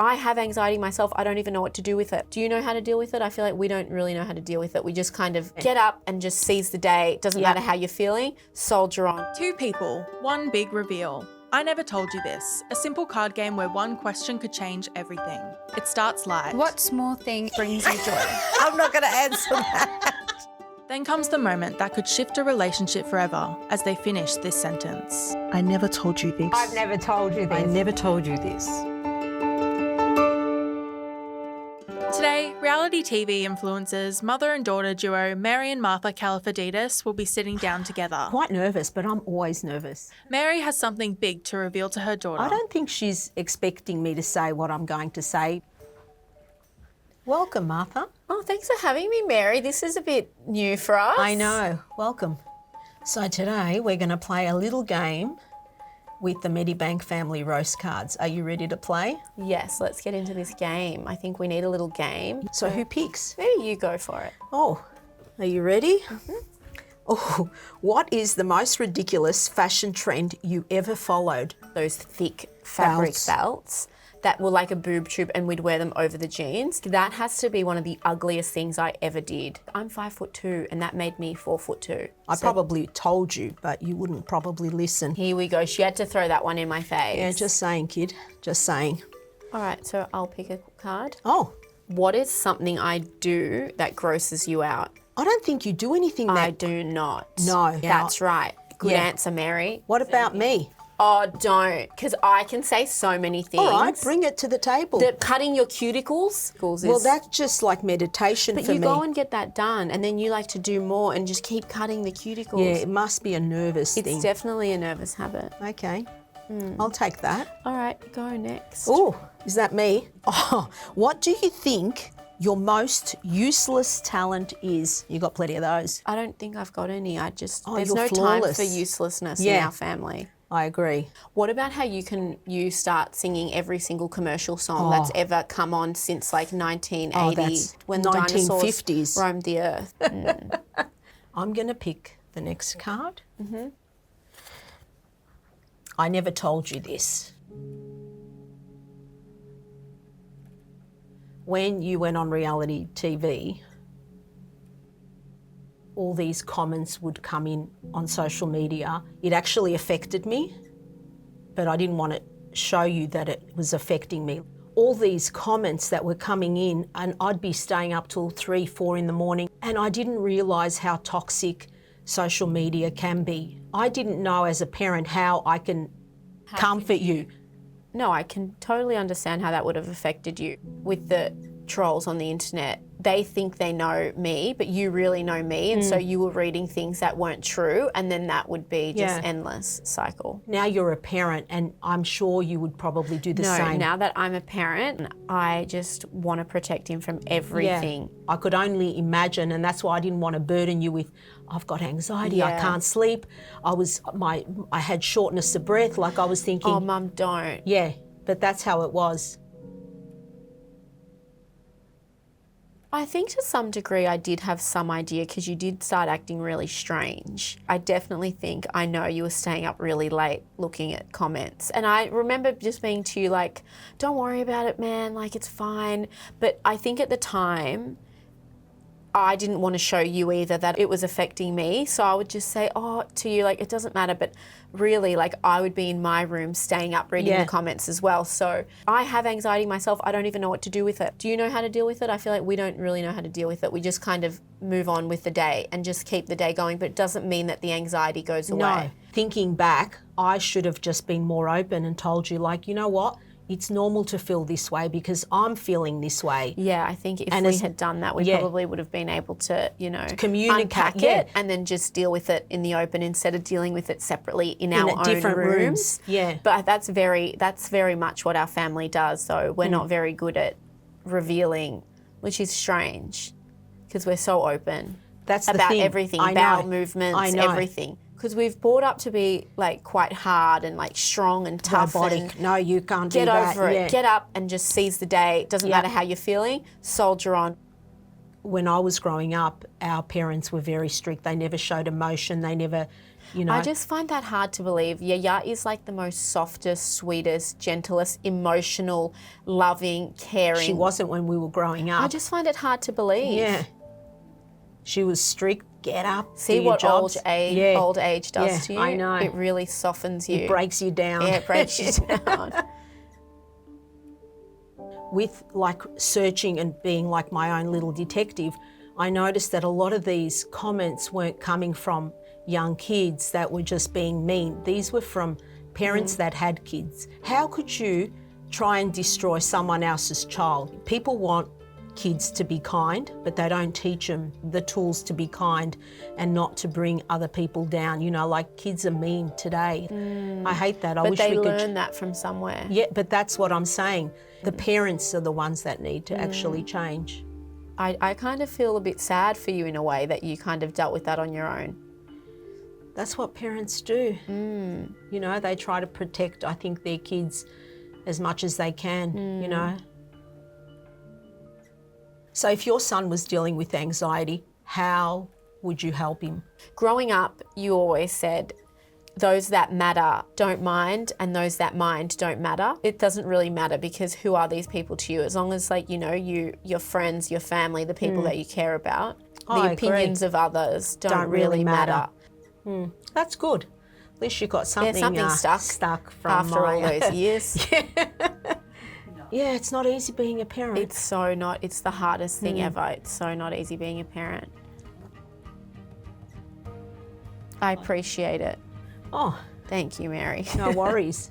I have anxiety myself. I don't even know what to do with it. Do you know how to deal with it? I feel like we don't really know how to deal with it. We just kind of get up and just seize the day. It doesn't matter how you're feeling, soldier on. Two people, one big reveal. I Never Told You This, a simple card game where one question could change everything. It starts live. What small thing brings you joy? I'm not going to answer that. Then comes the moment that could shift a relationship forever as they finish this sentence. I never told you this. I've never told you this. I never told you this. Today, reality TV influencers, mother and daughter duo Mary and Martha Kalifatidis will be sitting down together. Quite nervous, but I'm always nervous. Mary has something big to reveal to her daughter. I don't think she's expecting me to say what I'm going to say. Welcome, Martha. Oh, thanks for having me, Mary. This is a bit new for us. I know. Welcome. So today we're going to play a little game with the Medibank family roast cards. Are you ready to play? Yes, let's get into this game. I think we need a little game. So who picks? Maybe you go for it. Oh, are you ready? Oh, what is the most ridiculous fashion trend you ever followed? Those thick fabric belts that were like a boob tube and we'd wear them over the jeans. That has to be one of the ugliest things I ever did. I'm 5'2" and that made me 4'2". I probably told you, but you wouldn't probably listen. Here we go. She had to throw that one in my face. Yeah, just saying, kid. Just saying. All right, so I'll pick a card. Oh. What is something I do that grosses you out? I don't think you do anything that... I do not. No. That's right. Good answer, Mary. What about me? Oh, don't, because I can say so many things. All right, bring it to the table. Cutting your cuticles. Well, that's just like meditation for me. But you go and get that done, and then you like to do more and just keep cutting the cuticles. Yeah, it must be a nervous thing. It's definitely a nervous habit. Okay, I'll take that. All right, go next. Oh, is that me? Oh, what do you think your most useless talent is? You got plenty of those. I don't think I've got any. There's you're no flawless. time for uselessness in our family. I agree. What about how you start singing every single commercial song that's ever come on since like 1980 when the 1950s. dinosaurs roamed the earth? I'm going to pick the next card. I never told you this. When you went on reality TV, all these comments would come in on social media. It actually affected me, but I didn't want to show you that it was affecting me. All these comments that were coming in, and I'd be staying up till 3, 4 in the morning, and I didn't realise how toxic social media can be. I didn't know as a parent how I can comfort you. No, I can totally understand how that would have affected you with the trolls on the internet. They think they know me, but you really know me, and so you were reading things that weren't true, and then that would be just endless cycle. Now you're a parent, and I'm sure you would probably do the same. Now that I'm a parent, I just want to protect him from everything. Yeah. I could only imagine, and that's why I didn't want to burden you with, I've got anxiety, I can't sleep. I had shortness of breath, like I was thinking. Oh, Mum, don't. Yeah, but that's how it was. I think to some degree I did have some idea because you did start acting really strange. I definitely think I know you were staying up really late looking at comments. And I remember just being to you like, don't worry about it, man, like it's fine. But I think at the time, I didn't want to show you either that it was affecting me. So I would just say, to you, like, it doesn't matter. But really, like, I would be in my room staying up reading the comments as well. So I have anxiety myself. I don't even know what to do with it. Do you know how to deal with it? I feel like we don't really know how to deal with it. We just kind of move on with the day and just keep the day going. But it doesn't mean that the anxiety goes away. No. Thinking back, I should have just been more open and told you, like, you know what? It's normal to feel this way because I'm feeling this way. Yeah, I think if we had done that, we probably would have been able to, to communicate, unpack it and then just deal with it in the open instead of dealing with it separately in our own different rooms. Yeah. But that's very much what our family does. So we're not very good at revealing, which is strange because we're so open about everything, bowel movements, everything. Because we've brought up to be like quite hard and like strong and tough. Robotic. No, you can't do that. Get over it. Get up and just seize the day. It doesn't matter how you're feeling. Soldier on. When I was growing up, our parents were very strict. They never showed emotion. They never you know. I just find that hard to believe. Yaya is like the most softest, sweetest, gentlest, emotional, loving, caring. She wasn't when we were growing up. I just find it hard to believe. Yeah. She was strict, get up, See do your what jobs. old age does Yeah, to you? I know. It really softens you. It breaks you down. Yeah, it breaks you down. With like searching and being like my own little detective, I noticed that a lot of these comments weren't coming from young kids that were just being mean. These were from parents that had kids. How could you try and destroy someone else's child? People want kids to be kind, but they don't teach them the tools to be kind and not to bring other people down. You know, like kids are mean today. I hate that. I But wish they we could. learn that from somewhere. Yeah, but that's what I'm saying. The parents are the ones that need to actually change. I kind of feel a bit sad for you in a way that you kind of dealt with that on your own. That's what parents do. You know, they try to protect, I think, their kids as much as they can, you know. So if your son was dealing with anxiety, how would you help him? Growing up, you always said, those that matter don't mind and those that mind don't matter. It doesn't really matter because who are these people to you? As long as like, you know, your friends, your family, the people that you care about, I the opinions agree. of others don't really matter. That's good. At least you got something, something stuck from After all those years. Yeah, it's not easy being a parent. It's the hardest thing ever. It's so not easy being a parent. I appreciate it. Oh, Thank you, Mary. no worries.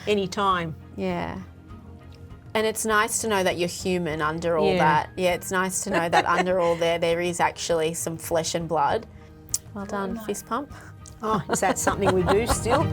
Anytime. Yeah. And it's nice to know that you're human under all Yeah. that. Yeah, it's nice to know that under all there is actually some flesh and blood. Well done, fist pump. Oh, is that something we do still?